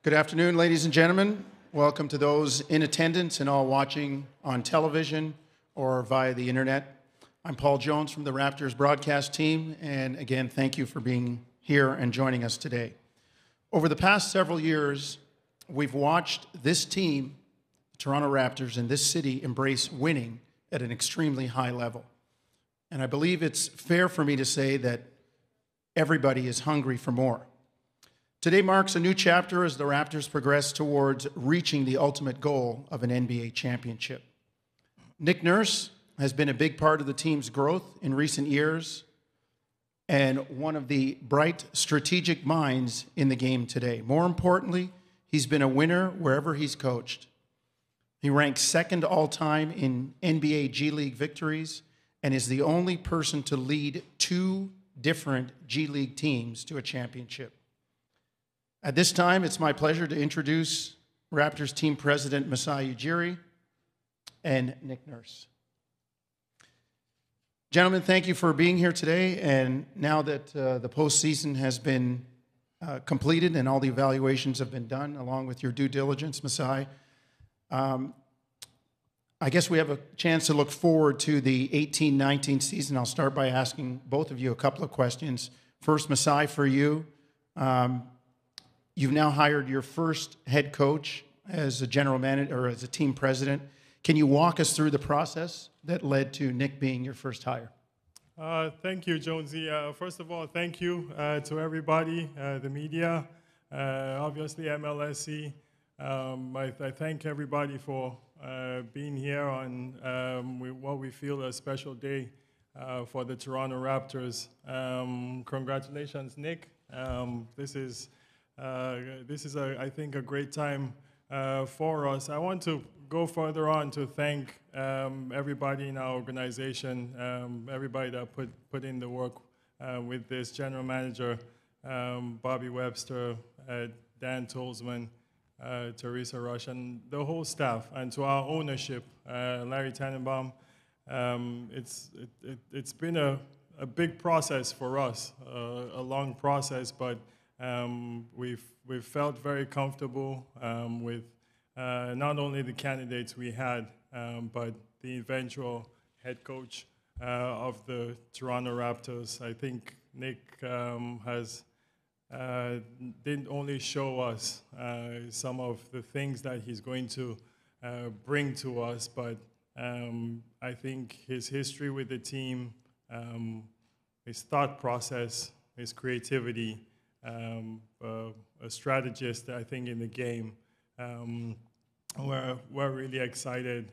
Good afternoon, ladies and gentlemen. Welcome to those in attendance and all watching on television or via the internet. I'm Paul Jones from the Raptors broadcast team, and again, thank you for being here and joining us today. Over the past several years, we've watched this team, the Toronto Raptors, and this city embrace winning at an extremely high level. And I believe it's fair for me to say that everybody is hungry for more. Today marks a new chapter as the Raptors progress towards reaching the ultimate goal of an NBA championship. Nick Nurse has been a big part of the team's growth in recent years and one of the bright strategic minds in the game today. More importantly, he's been a winner wherever he's coached. He ranks second all-time in NBA G League victories and is the only person to lead two different G League teams to a championship. At this time, it's my pleasure to introduce Raptors team president Masai Ujiri and Nick Nurse. Gentlemen, thank you for being here today. And now that the postseason has been completed and all the evaluations have been done, along with your due diligence, Masai, I guess we have a chance to look forward to the 18-19 season. I'll start by asking both of you a couple of questions. First, Masai, for you. You've now hired your first head coach as a general manager or as a team president. Can you walk us through the process that led to Nick being your first hire? Thank you, Jonesy. First of all, thank you to everybody, the media, obviously MLSC. I thank everybody for being here on what we feel a special day for the Toronto Raptors. Congratulations, Nick. This is, I think, a great time for us. I want to go further on to thank everybody in our organization, everybody that put in the work with this general manager, Bobby Webster, Dan Tolzman, Teresa Rush, and the whole staff, and to our ownership, Larry Tannenbaum. It's been a big process for us, a long process, but we've felt very comfortable with not only the candidates we had, but the eventual head coach of the Toronto Raptors. I think Nick didn't only show us some of the things that he's going to bring to us, but I think his history with the team, his thought process, his creativity, a strategist, I think, in the game. We're really excited.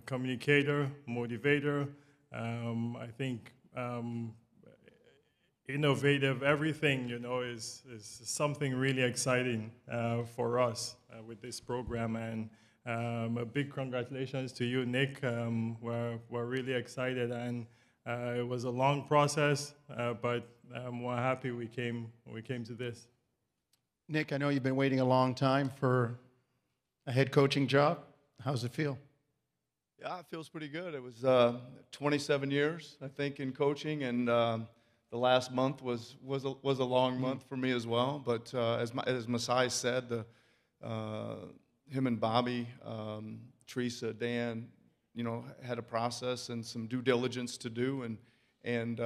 Communicator, motivator, I think innovative, everything, is something really exciting for us with this program. And a big congratulations to you, Nick. We're really excited, and it was a long process, but we're happy we came to this. Nick, I know you've been waiting a long time for a head coaching job. How's it feel? Yeah, it feels pretty good. It was 27 years, I think, in coaching, and the last month was a long month for me as well. But as Masai said, him and Bobby, Teresa, Dan, had a process and some due diligence to do, and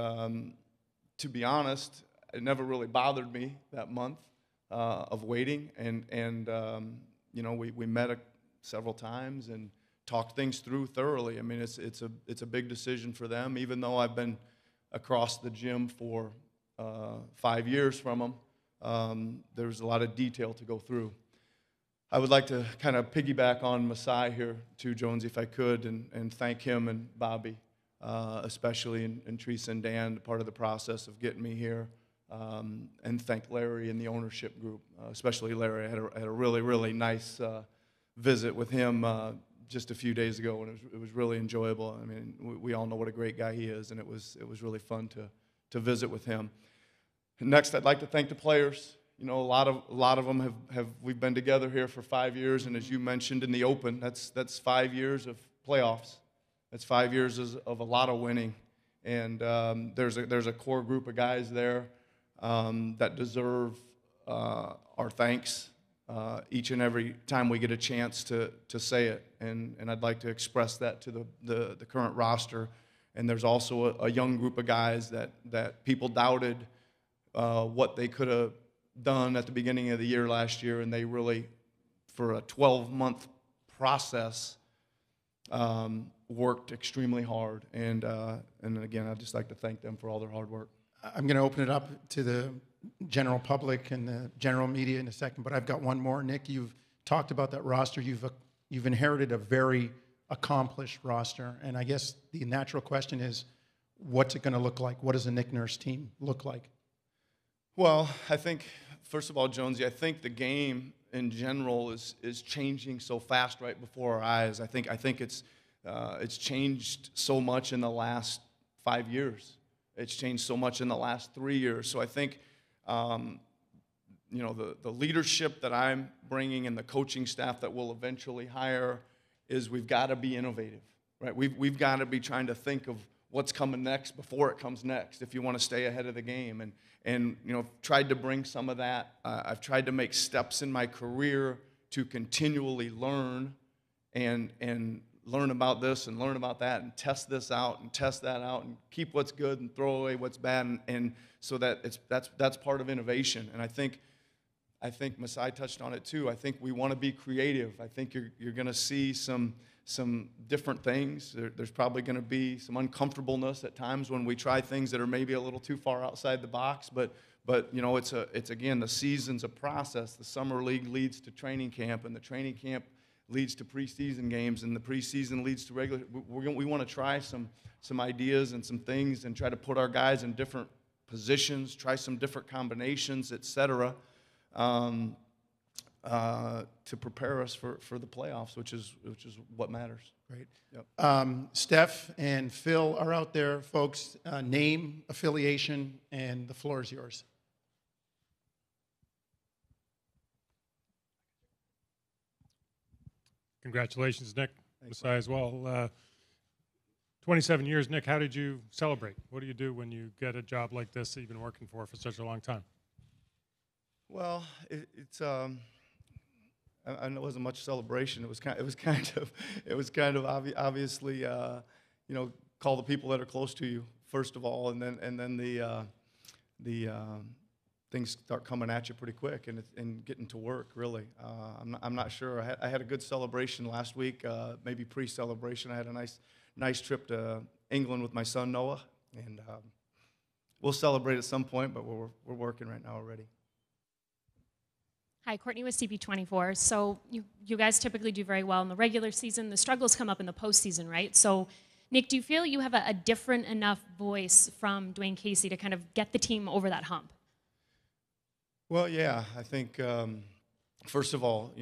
to be honest, it never really bothered me that month of waiting, and we met several times and talked things through thoroughly. I mean, it's a big decision for them, even though I've been across the gym for 5 years from them. There's a lot of detail to go through. I would like to kind of piggyback on Masai here too, Jones, if I could, and thank him and Bobby, especially, and Teresa and Dan, part of the process of getting me here, and thank Larry and the ownership group, especially Larry. I had a really, really nice visit with him just a few days ago, and it was really enjoyable. I mean, we all know what a great guy he is, and it was really fun to visit with him. And next, I'd like to thank the players. A lot of them we've been together here for 5 years, and as you mentioned in the open, that's 5 years of playoffs. That's 5 years of a lot of winning, and there's a core group of guys there that deserve our thanks. each and every time we get a chance to say it. And I'd like to express that to the current roster. And there's also a young group of guys that people doubted what they could have done at the beginning of the year last year, and they really, for a 12-month process, worked extremely hard. And again, I'd just like to thank them for all their hard work. I'm going to open it up to the general public and the general media in a second, but I've got one more. Nick, you've talked about that roster. You've inherited a very accomplished roster, and I guess the natural question is, what's it going to look like? What does a Nick Nurse team look like? Well, I think, first of all, Jonesy, I think the game in general is changing so fast right before our eyes. I think it's changed so much in the last 5 years. It's changed so much in the last 3 years. So I think, the leadership that I'm bringing and the coaching staff that we'll eventually hire is we've got to be innovative, right? We've got to be trying to think of what's coming next before it comes next if you want to stay ahead of the game. And tried to bring some of that. I've tried to make steps in my career to continually learn and learn about this and learn about that and test this out and test that out and keep what's good and throw away what's bad, and so that's part of innovation. And I think Masai touched on it too. I think we want to be creative. I think you're going to see some different things. There's probably going to be some uncomfortableness at times when we try things that are maybe a little too far outside the box. But it's again, the season's a process. The summer league leads to training camp, and the training camp leads to preseason games, and the preseason leads to regular. We want to try some ideas and some things, and try to put our guys in different positions, try some different combinations, etc. To prepare us for the playoffs, which is what matters. Great. Yep. Steph and Phil are out there, folks. Name, affiliation, and the floor is yours. Congratulations, Nick. Thanks, Masai as well. 27 years, Nick. How did you celebrate? What do you do when you get a job like this that you've been working for such a long time? Well, it's I know it wasn't much celebration. It was kind of obviously call the people that are close to you first of all, and then the things start coming at you pretty quick, and getting to work really. I'm not sure. I had a good celebration last week, maybe pre-celebration. I had a nice trip to England with my son Noah, and we'll celebrate at some point, but we're working right now already. Hi, Courtney with CP24. So you guys typically do very well in the regular season. The struggles come up in the postseason, right? So, Nick, do you feel you have a different enough voice from Dwayne Casey to kind of get the team over that hump? Well, yeah, I think first of all,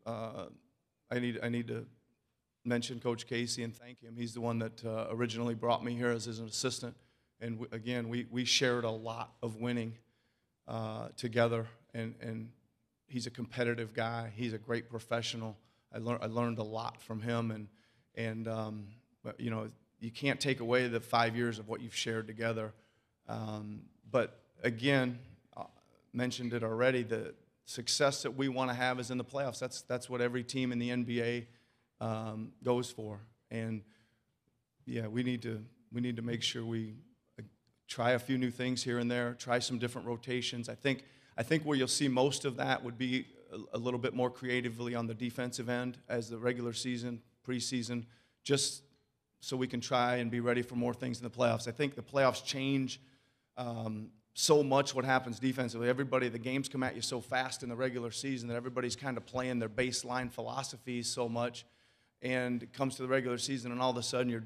I need to mention Coach Casey and thank him. He's the one that originally brought me here as an assistant, and we shared a lot of winning together, and he's a competitive guy. He's a great professional. I learned a lot from him, but you can't take away the 5 years of what you've shared together. But again, mentioned it already. The success that we want to have is in the playoffs. That's what every team in the NBA goes for. And yeah, we need to make sure we try a few new things here and there. Try some different rotations. I think where you'll see most of that would be a little bit more creatively on the defensive end as the regular season, preseason, just so we can try and be ready for more things in the playoffs. I think the playoffs change so much what happens defensively. The games come at you so fast in the regular season that everybody's kind of playing their baseline philosophies so much, and it comes to the regular season, and all of a sudden you're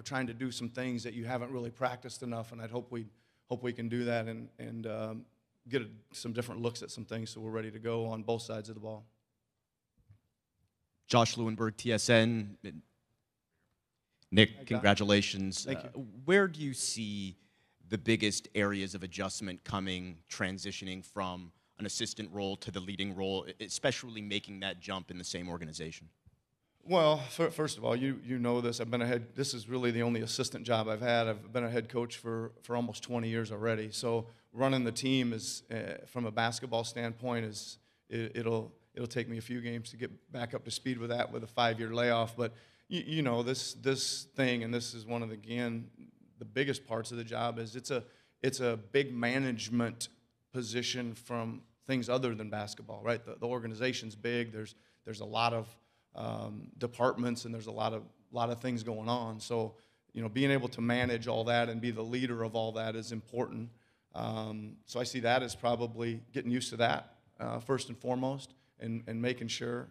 trying to do some things that you haven't really practiced enough, and I'd hope we can do that and get some different looks at some things so we're ready to go on both sides of the ball. Josh Lewenberg, TSN. Nick, congratulations. Thank you. Where do you see the biggest areas of adjustment transitioning from an assistant role to the leading role, especially making that jump in the same organization? Well, first of all, you know this. This is really the only assistant job I've had. I've been a head coach for almost 20 years already. So running the team is, from a basketball standpoint, it'll it'll take me a few games to get back up to speed with that with a 5-year layoff. But you know, this thing, and this is one of the biggest parts of the job, is it's a big management position from things other than basketball, right? The organization's big. There's a lot of departments, and there's a lot of things going on. So, you know, being able to manage all that and be the leader of all that is important. So I see that as probably getting used to that first and foremost, and making sure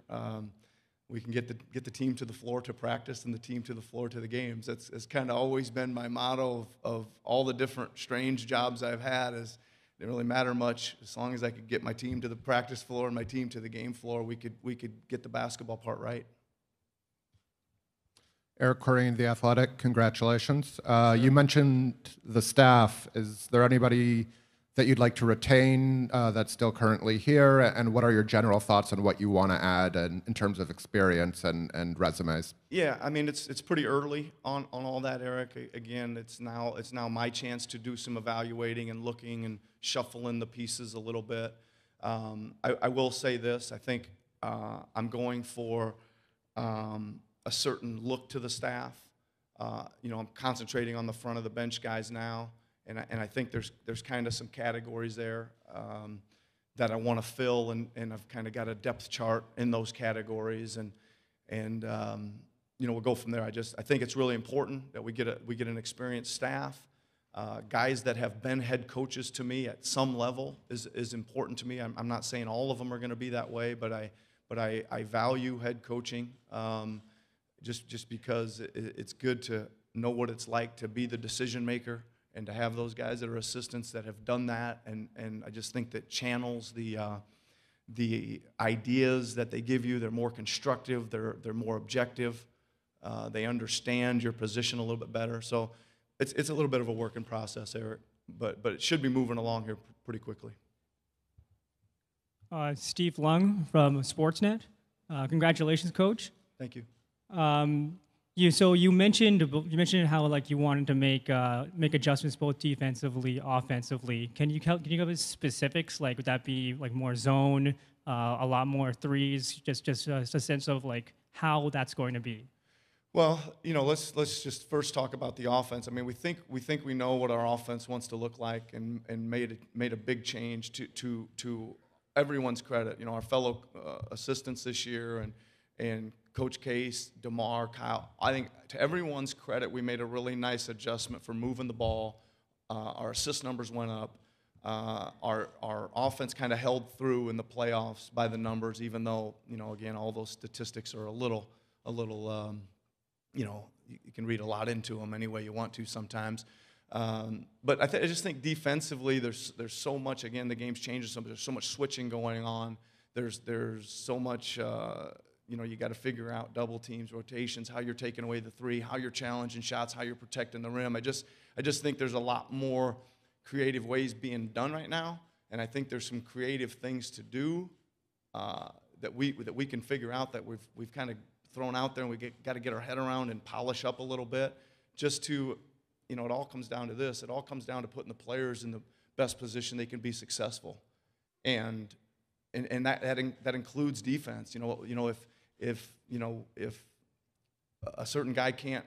we can get the team to the floor to practice and the team to the floor to the games. That's kind of always been my motto of all the different strange jobs I've had. Is it didn't really matter much as long as I could get my team to the practice floor and my team to the game floor. We could get the basketball part right. Eric Corrine, The Athletic, congratulations. You mentioned the staff. Is there anybody that you'd like to retain that's still currently here? And what are your general thoughts on what you want to add in terms of experience and resumes? Yeah, I mean, it's pretty early on all that, Eric. Again, it's now my chance to do some evaluating and looking and shuffling the pieces a little bit. I will say this. I think I'm going for a certain look to the staff. You know, I'm concentrating on the front of the bench guys now, and I think there's kind of some categories there that I want to fill, and I've kind of got a depth chart in those categories, and you know, we'll go from there. I think it's really important that we get an experienced staff. Guys that have been head coaches to me at some level is important to me. I'm not saying all of them are going to be that way, but I value head coaching. Just because it's good to know what it's like to be the decision maker and to have those guys that are assistants that have done that, and I just think that channels the ideas that they give you. They're more constructive. They're more objective. They understand your position a little bit better. So it's a little bit of a working process, Eric, but it should be moving along here pretty quickly. Steve Lung from Sportsnet. Congratulations, Coach. Thank you. You mentioned how like you wanted to make adjustments both defensively, offensively. Can you give us specifics? Like, would that be like more zone, a lot more threes? Just a sense of like how that's going to be. Well, you know, let's just first talk about the offense. I mean, we think we know what our offense wants to look like, and made a big change to everyone's credit. You know, our fellow assistants this year and Coach Case, DeMar, Kyle, I think to everyone's credit, we made a really nice adjustment for moving the ball. Our assist numbers went up. Our offense kind of held through in the playoffs by the numbers, even though, you know, again, all those statistics are a little, you know, you can read a lot into them any way you want to sometimes. But I just think defensively, there's so much. Again, the game's changing so much. There's so much switching going on. There's so much. You know, you got to figure out double teams, rotations, how you're taking away the three, how you're challenging shots, how you're protecting the rim. I just think there's a lot more creative ways being done right now, and I think there's some creative things to do that we can figure out that we've kind of thrown out there, and we got to get our head around and polish up a little bit. Just to, you know, it all comes down to this. It all comes down to putting the players in the best position they can be successful, and that includes defense. You know, if a certain guy can't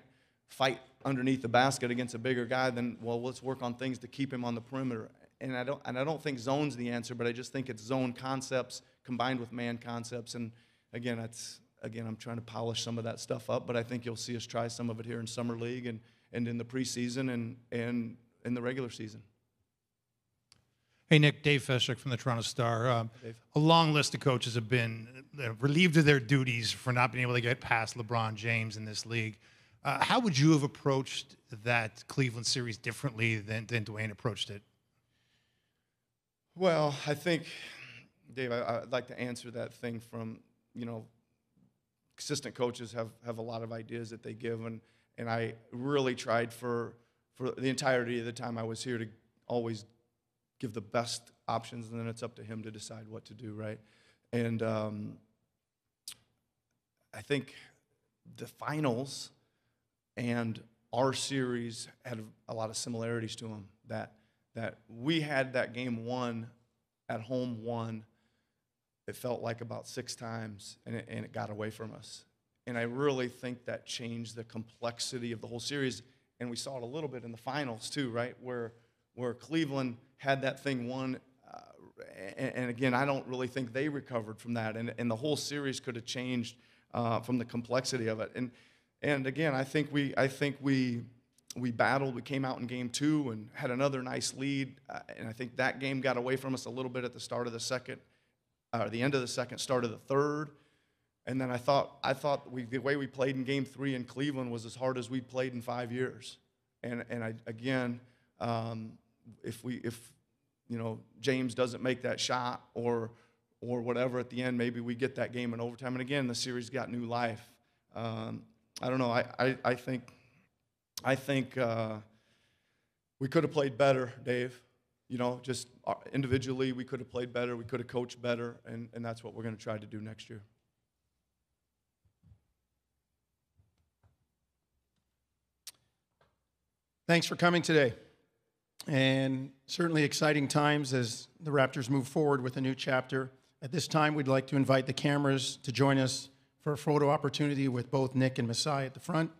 fight underneath the basket against a bigger guy, then, well, let's work on things to keep him on the perimeter. And I don't think zone's the answer, but I just think it's zone concepts combined with man concepts. And again, I'm trying to polish some of that stuff up, but I think you'll see us try some of it here in Summer League and in the preseason and in the regular season. Hey, Nick, Dave Feshik from the Toronto Star. A long list of coaches have been relieved of their duties for not being able to get past LeBron James in this league. How would you have approached that Cleveland series differently than Dwayne approached it? Well, I think, Dave, I'd like to answer that thing from, you know, assistant coaches have a lot of ideas that they give, and I really tried for the entirety of the time I was here to always give the best options, and then it's up to him to decide what to do, right? And I think the finals and our series had a lot of similarities to them, that we had that game won at home won it felt like about 6 times, and it got away from us. And I really think that changed the complexity of the whole series. And we saw it a little bit in the finals too, right? Where Cleveland had that thing won. And again, I don't really think they recovered from that. And the whole series could have changed from the complexity of it. And again, I think we battled. We came out in game 2 and had another nice lead. And I think that game got away from us a little bit at the start of the second, the end of the second, start of the third. And then I thought the way we played in game 3 in Cleveland was as hard as we'd played in 5 years. And if James doesn't make that shot or whatever at the end, maybe we get that game in overtime. And again, the series got new life. I don't know. I think we could have played better, Dave. Just individually, we could have played better. We could have coached better, and that's what we're going to try to do next year. Thanks for coming today. And certainly exciting times as the Raptors move forward with a new chapter. At this time, we'd like to invite the cameras to join us for a photo opportunity with both Nick and Masai at the front.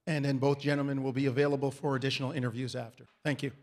And then both gentlemen will be available for additional interviews after. Thank you.